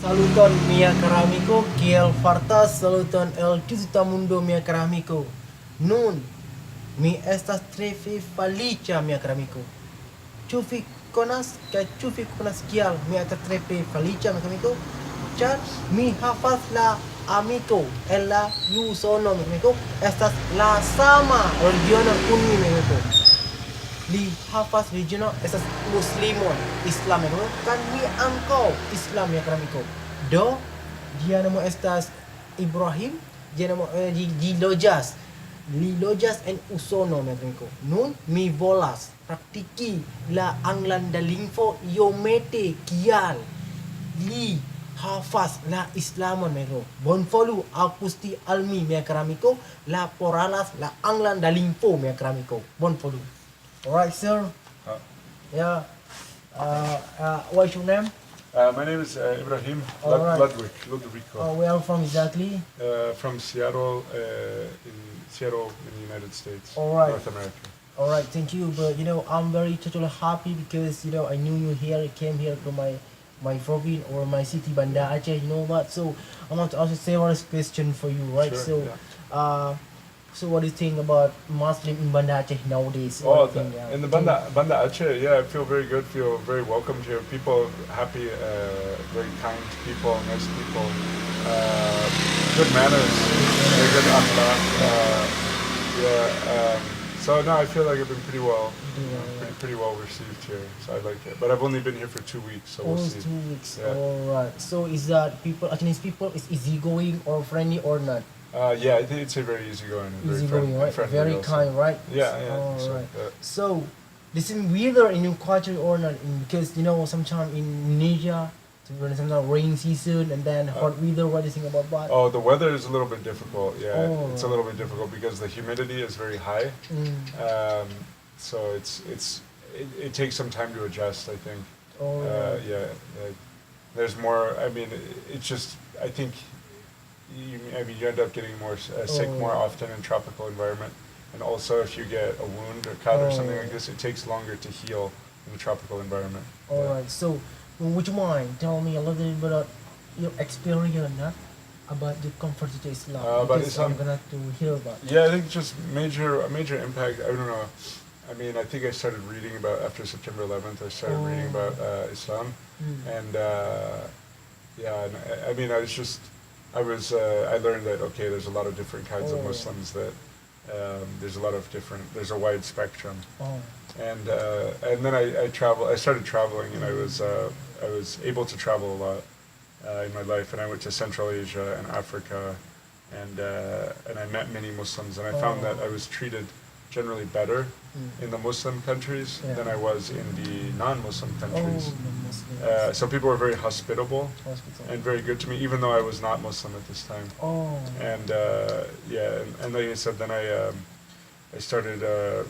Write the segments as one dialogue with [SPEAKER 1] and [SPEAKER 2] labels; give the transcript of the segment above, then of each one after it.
[SPEAKER 1] Saluton mia caro amico, kiel fartas saluton el tuta mundo mia caro amico. Nun mi estas tre feliĉa mia caro amico. Ĉu vi konas kial mi estas tre feliĉa mia caro amico? Ĉar mi havas la amiko el la Usono mia amiko estas la sama religiono kun mi mia amiko. Li havas religiono estas muslimon, Islam mia amiko, kan mi ankaŭ Islam mia caro amiko. Do dia namo estas Ibrahim, dia namo li loĝas en Usono mia amiko. Nun mi volas praktiki la anglan da lingvo iomete kial li havas la Islamon mero. Bonvolu akusti al mi mia caro amiko la poralas la anglan da lingvo mia caro amiko. Bonvolu. Alright, sir. Yeah. What's your name?
[SPEAKER 2] My name is Ibrahim
[SPEAKER 1] Alright.
[SPEAKER 2] Ludwig.
[SPEAKER 1] Where are you from exactly?
[SPEAKER 2] From Seattle, in the United States,
[SPEAKER 1] Alright.
[SPEAKER 2] North America.
[SPEAKER 1] Alright, thank you. But I'm very totally happy because I knew you here. You came here to my province or my city, Banda Aceh. You know what? So I want to ask you several questions for you, right?
[SPEAKER 2] Sure,
[SPEAKER 1] so, so what do you think about Muslim in Banda Aceh nowadays?
[SPEAKER 2] In the Banda Aceh, yeah, I feel very good. Feel very welcomed here. People happy, very kind people, nice people, good manners, very good akhlaq. So no, I feel like I've been pretty well received here. So I like it. But I've only been here for 2 weeks, so we'll see.
[SPEAKER 1] 2 weeks.
[SPEAKER 2] Yeah.
[SPEAKER 1] Alright. So is that Chinese people is easygoing or friendly or not?
[SPEAKER 2] Yeah, I think it's a very easygoing and
[SPEAKER 1] Easygoing, right?
[SPEAKER 2] friendly
[SPEAKER 1] Very
[SPEAKER 2] also.
[SPEAKER 1] kind, right?
[SPEAKER 2] Yeah.
[SPEAKER 1] Alright.
[SPEAKER 2] Yeah.
[SPEAKER 1] So this is weather in your culture or not? Because sometimes in Indonesia, sometimes rain season and then hot weather. What do you think about that?
[SPEAKER 2] Oh, the weather is a little bit difficult. Yeah,
[SPEAKER 1] Oh.
[SPEAKER 2] it's a little bit difficult because the humidity is very high. So it takes some time to adjust, I think.
[SPEAKER 1] Oh,
[SPEAKER 2] Yeah. There's more. I mean, it's just. I think. You end up getting more sick more often in tropical environment, and also if you get a wound or cut or something like this, it takes longer to heal in the tropical environment.
[SPEAKER 1] Alright. So would you mind tell me a little bit about your experience about the convert to Islam?
[SPEAKER 2] About
[SPEAKER 1] Because
[SPEAKER 2] Islam?
[SPEAKER 1] I'm gonna to hear about.
[SPEAKER 2] Yeah, I think just a major impact. I don't know. I mean, I think I started reading about after September 11th. I started reading about Islam, and I mean, I learned that there's a lot of different kinds of Muslims. That there's a wide spectrum, and then I started traveling, and I was able to travel a lot in my life, and I went to Central Asia and Africa, and I met many Muslims, and I found that I was treated generally better in the Muslim countries than I was in the non-Muslim countries. So people were very hospitable and very good to me, even though I was not Muslim at this time. And and like I said, then I started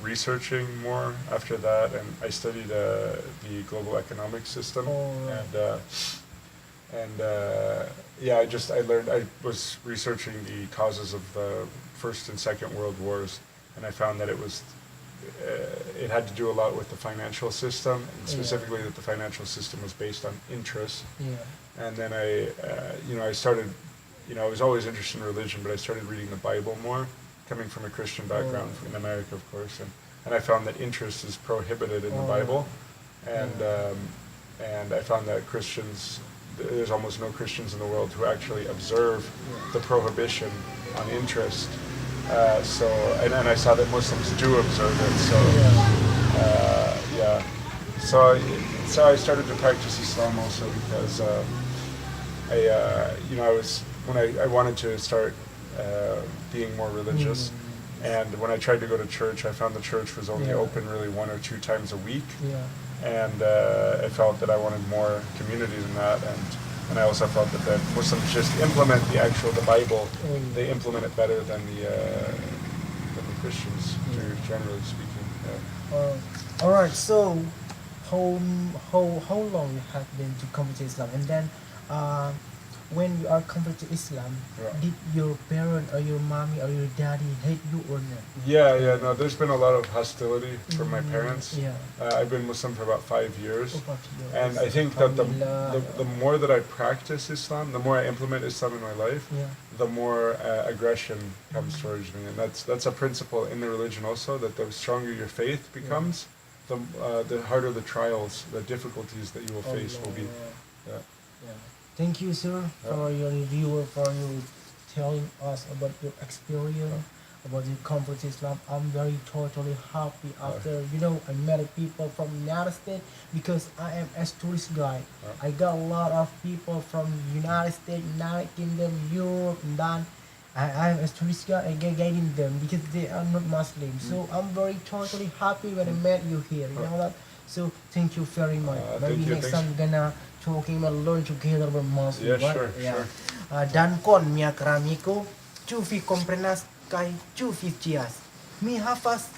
[SPEAKER 2] researching more after that, and I studied the global economic system. I learned. I was researching the causes of the First and Second World Wars, and I found that it had to do a lot with the financial system, and specifically that the financial system was based on interest. And then I started, I was always interested in religion, but I started reading the Bible more, coming from a Christian background in America, of course, and I found that interest is prohibited in the Bible, and I found that there's almost no Christians in the world who actually observe the prohibition on interest. And I saw that Muslims do observe it. So I started to practice Islam also because I wanted to start being more religious, and when I tried to go to church, I found the church was only open really 1 or 2 times a week, and I felt that I wanted more community than that, and I also felt that Muslims just implement the Bible. They implement it better than the Christians do, generally speaking.
[SPEAKER 1] All right. So, how long you have been to convert to Islam, and then when you are converted to Islam,
[SPEAKER 2] Yeah.
[SPEAKER 1] did your parent or your mommy or your daddy hate you or not?
[SPEAKER 2] Yeah, no, there's been a lot of hostility from my parents.
[SPEAKER 1] Yeah.
[SPEAKER 2] I've been Muslim for about 5 years.
[SPEAKER 1] About yours.
[SPEAKER 2] And I think that the
[SPEAKER 1] Alhamdulillah.
[SPEAKER 2] more that I practice Islam, the more I implement Islam in my life,
[SPEAKER 1] Yeah.
[SPEAKER 2] the more aggression comes towards me. And that's a principle in the religion also, that the stronger your faith becomes, the harder the trials, the difficulties that you will face will be. Yeah.
[SPEAKER 1] Yeah. Thank you, sir, for your review, for you telling us about your experience, about your convert to Islam. I'm very totally happy after, I met people from United States because I am a tourist guide. I got a lot of people from United States, United Kingdom, Europe, and then I am a tourist guide. I get guiding them because they are not Muslim. So I'm very totally happy when I met you here. You know that? So thank you very much. Maybe
[SPEAKER 2] Thank you,
[SPEAKER 1] next
[SPEAKER 2] thanks.
[SPEAKER 1] time gonna talking about learn together about Muslim.
[SPEAKER 2] Yeah,
[SPEAKER 1] right?
[SPEAKER 2] sure.
[SPEAKER 1] Dan con mia caramico, ciufi comprenas kai ciufi cias. Mi hafas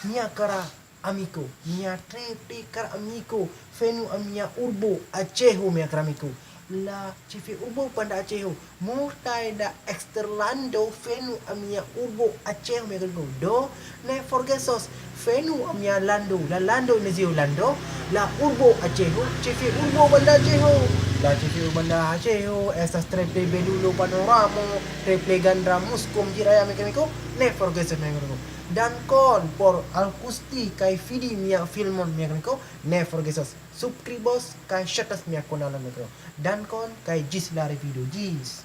[SPEAKER 1] mia cara amico, mia trepe cara amico, fenu amia urbo Acehu mia caramico. La cifi urbo Banda Acehu, multai da exterlando fenu amia urbo Acehu mia caramico. Do ne forgesos fenu amia lando, la lando nezio lando, la urbo Acehu, cifi urbo Banda Acehu. La cifi Banda Acehu, estas trepe belulo panoramo, trepe gandra muskum jiraya mekanico, ne forgesos mia caramico. Dan con por alcusti kai fidi mia filmon mia kaniko ne forgesos subscribos kai shatas mia kanal mia. Dan con kai jis la video jis.